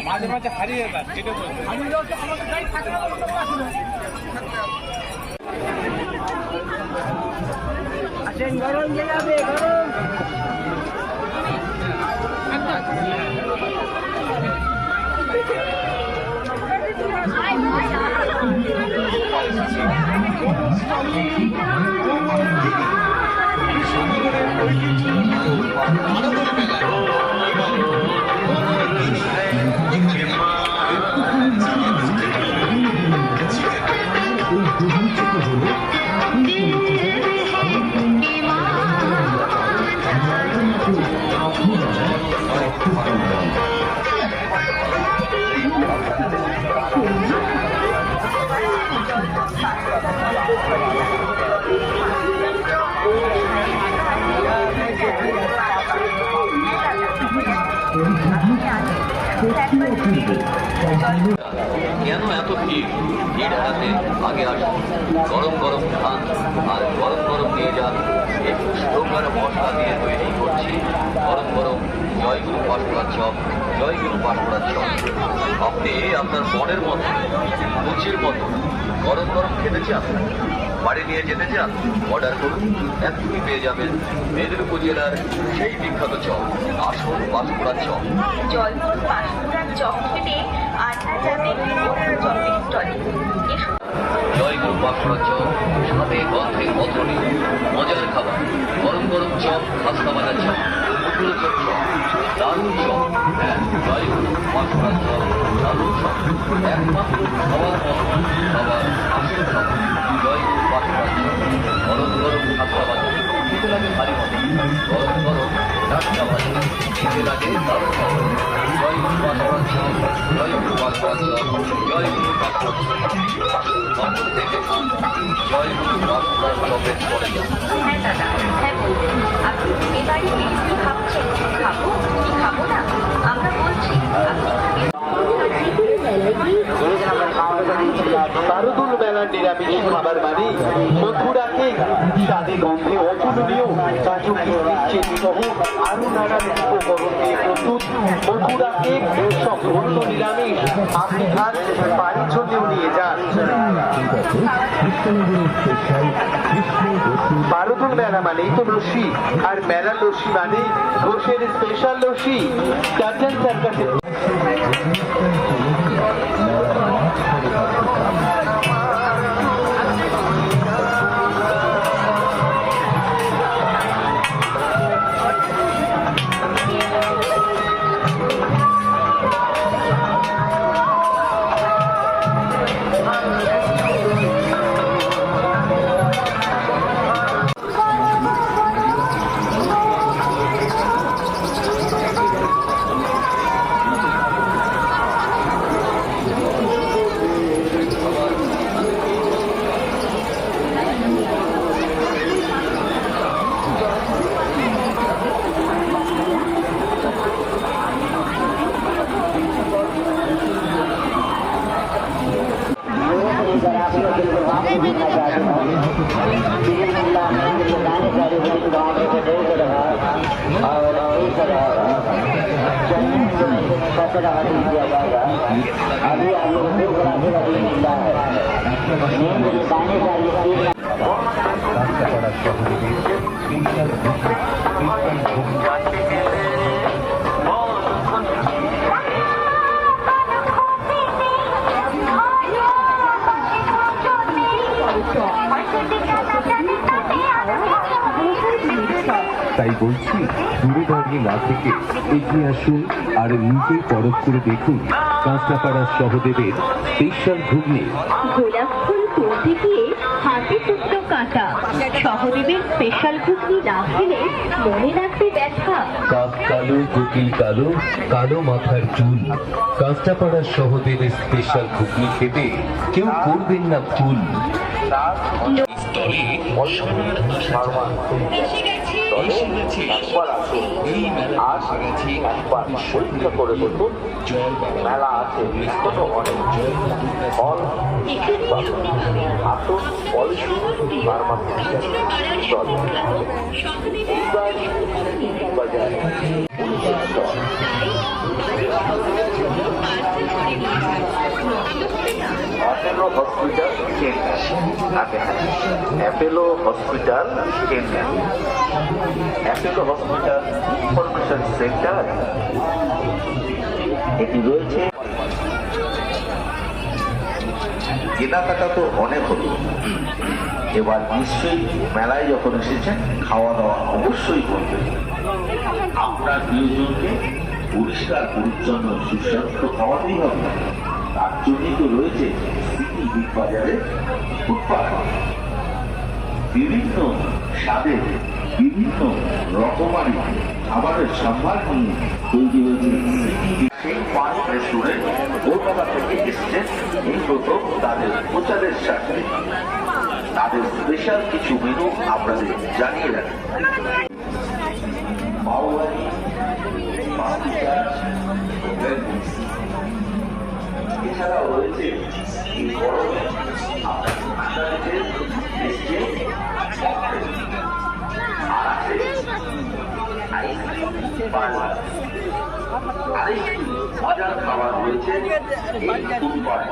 মাঝে মাঝে হারিয়ে যায়, আসেন গরম যাবে গরম। কেন এত ভিড় এড়াতে আগে আসুন, গরম গরম খান আর গরম গরম নিয়ে যান। 21 প্রকার মশলা দিয়ে তৈরি করছি গরম গরম জয়গুরু পাঁশকুড়ার চপ। জয়গুরু পাঁশকুড়ার চপ আপনি আপনার মনের মতো রুচির মতো গরম গরম খেতে চান, বাড়ি নিয়ে যেতে চান, অর্ডার করুন, এখনই পেয়ে যাবেন মেদিনীপুর জেলার সেই বিখ্যাত চপ আসল পাঁশকুড়ার চপ। জয়গুরু পাঁশকুড়ার চপ খেতে আড্ডা যাবে ওনার চপের স্টলে। জয়গুরু পাঁশকুড়ার চপ সাথে গন্ধে অথনি মজার খাবার, গরম গরম চপ, খাস্তা বাজার চপ, মুখরোচক চপ, দারুণ চপ। হ্যাঁ, জয়গুরু পাঁশকুড়ার চপ দারুণ চপ, একমাত্র খাবার খাবার আসল খাবার। জয়গুরু পাঁশকুড়ার চপ গরম গরম খাস্তা বাজার খেতে লাগে ভারী মতো, গরম গরম টাটকা ভাজা খেতে লাগে দারুণ খাবার। জয়গুরু পাঁশকুড়ার চপ, জয়গুরু পাঁশকুড়ার চপ, জয়গুরু পাঁশকুড়ার চপ থেকে জয়গুরু পাঁশকুড়ার চপের পরে যান। হ্যাঁ দাদা, হ্যাঁ বলবেন। আপনি এবারে কি ভাবছেন, খাবো কি খাবো না? আমরা বলছি বারুদুল মেলার নিরামিষ খাবার মানে মথুরা কেক, স্বাদে গন্ধে অতুলনীয় কাজু কিশমিশ চিনি সহ আরো নানান উপকরণ দিয়ে প্রস্তুত মথুরা কেক সম্পূর্ণ নিরামিষ। আপনি খান, বাড়ির জন্যও নিয়ে যান। বারুদুল মেলা মানেই তো লস্যি, আর মেলার লস্যি মানে ঘোষের স্পেশাল লস্যি। টার্টন সার্কাসের अभी आप लोग को बुलाने का दिन मिलता है। नींद बताने का ये তাই বলছি, দূরে দাঁড়িয়ে না থেকে এগিয়ে আসুন আর নিজে পরখ করে দেখুন কাঁচরাপাড়ার সহদেবের স্পেশাল ঘুগনি। গোলাপ ফুল তুলতে গিয়ে হাতে টুকরো কাঁটা, সহদেবের স্পেশাল ঘুগনি না খেলে মনে রাখবে ব্যথা। কাক কালো, কোকিল কালো, কালো মাথার চুল। কাঁচরাপাড়ার সহদেবের স্পেশাল ঘুগনি খেতে কেউ করবেন না ভুল। এসে গেছি। চলে একবার আসুন আর একবার পরীক্ষা করে দেখুন। মেলা আছে এখনো অনেক ফল আসুন পলিসি ফার্মাসিউটিক্যাল চলে এইবার বাজার Apollo hospital Apollo hospital Apollo hospital information centre এটি রয়েছে। কেনাকাটা তো অনেক হলো, এবার নিশ্চয়ই মেলায় যখন এসেছেন খাওয়া দাওয়া অবশ্যই করবেন। আপনার প্রিয়জনকে পরিষ্কার পরিচ্ছন্ন সুস্বাস্থ্য খাওয়াতেই হবে, তার জন্যই তো রয়েছে সিটি বিগ বাজারে ফুটপাত। বিভিন্ন স্বাদের বিভিন্ন রকমারি খাবারের সম্ভার নিয়ে তৈরি হয়েছে সেই 5 রেস্টুরেন্ট। কলকাতা থেকে এসছেন এই প্রথম তাদের প্রচারের সাথে তাদের স্পেশাল কিছু মেনু আপনাদের জানিয়ে রাখি। পাওভাজি, পাপড়ি চাট, এছাড়াও রয়েছে এই গরমে আপনার ঠান্ডা লেগে এসছে আর আছে আরেকটি মজার খাবার রয়েছে এই ফুটপাত।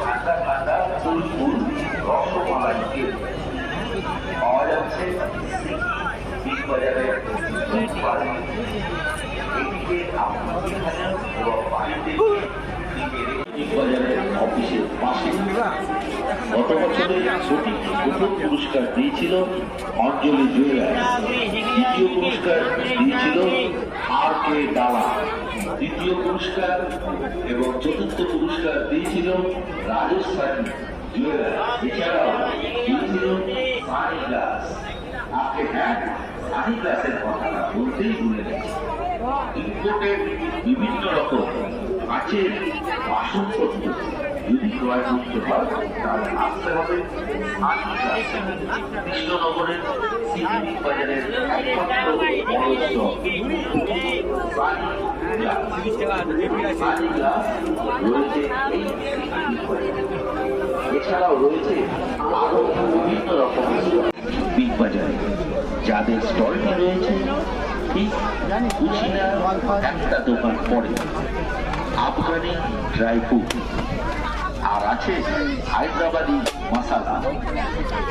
ঠান্ডা ঠান্ডা ফুল ফুল রসমালাই কেক পাওয়া যাচ্ছে বিগ বাজারের ফুটপাত। এদিকে আপনি এবং বাড়িতে বিগ বাজারের অফিসের পাশে গত বছরে প্রথম পুরস্কার দিয়েছিল অঞ্জলি জুয়েলার্স, দ্বিতীয় পুরস্কার দিয়েছিল RK দালা, তৃতীয় পুরস্কার এবং চতুর্থ পুরস্কার দিয়েছিল রাজস্থানী জুয়েলার্স, এছাড়াও দিয়েছিল সানি গ্লাস। আপনি হ্যাঁ সানি গ্লাসের কথাটা বলতেই ভুলে গেছে। ইম্পোর্টেড বিভিন্ন রকম কাচের বাসনপত্র যদি ক্রয় করতে হয় তাহলে আসতে হবে কৃষ্ণনগরের সিটি বিগ বাজারের একমাত্র বড় স্টল সানি গ্লাস রয়েছে এই সিটি বিগ বাজারে। এছাড়াও রয়েছে আরো বিভিন্ন রকমের বিগ বাজারে যাদের স্টলটি রয়েছে ঠিক কুচিনা একটা দোকান পরে আফগানি ড্রাই ফ্রুট আর আছে হায়দ্রাবাদি মশালা।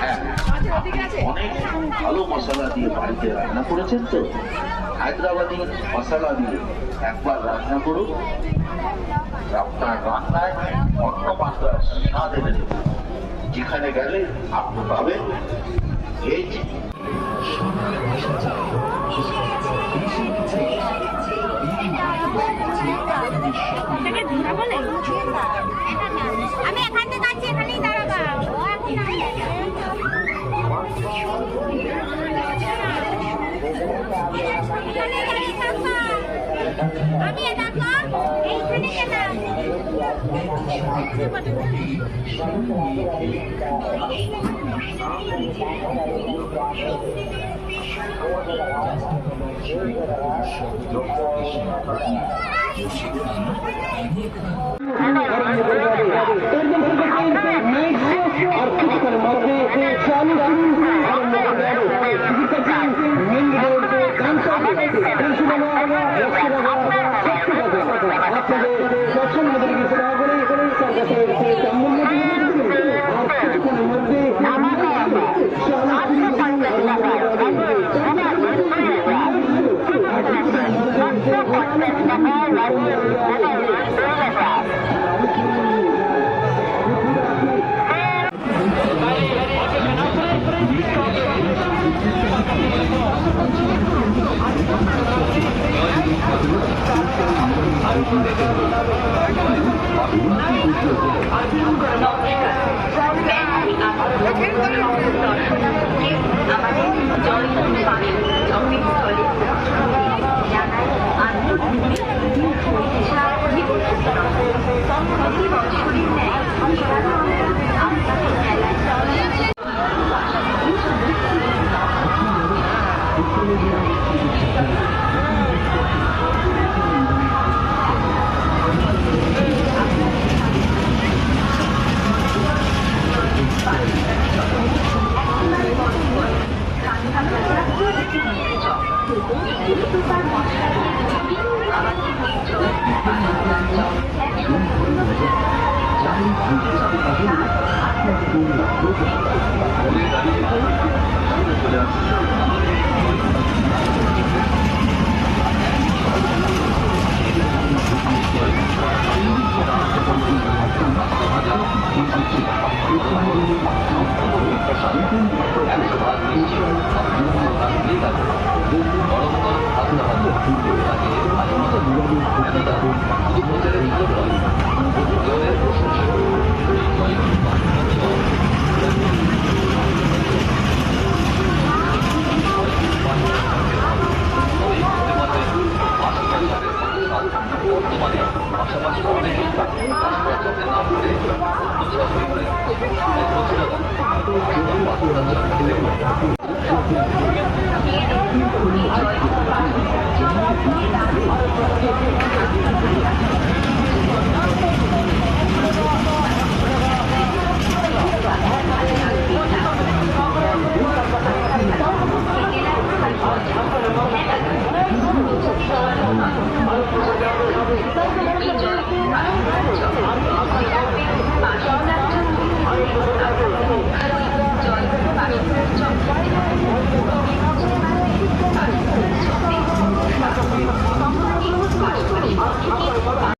হ্যাঁ, অনেক ভালো মশলা দিয়ে বাড়িতে রান্না করেছেন তো হায়দ্রাবাদি মশলা দিয়ে একবার রান্না করুন, আপনার রান্নায় অন্য মাত্রার স্বাদ এনে দেবে। যেখানে গেলে আপনি পাবেন ভেজ আমি এখান থেকে যাচ্ছি, এখানেই দাঁড়াবা। আমি এটা এইখানে গেলাম। আমাদের বর্তমানে পাশাপাশি অনেকে রাস্তার চপের নাম করে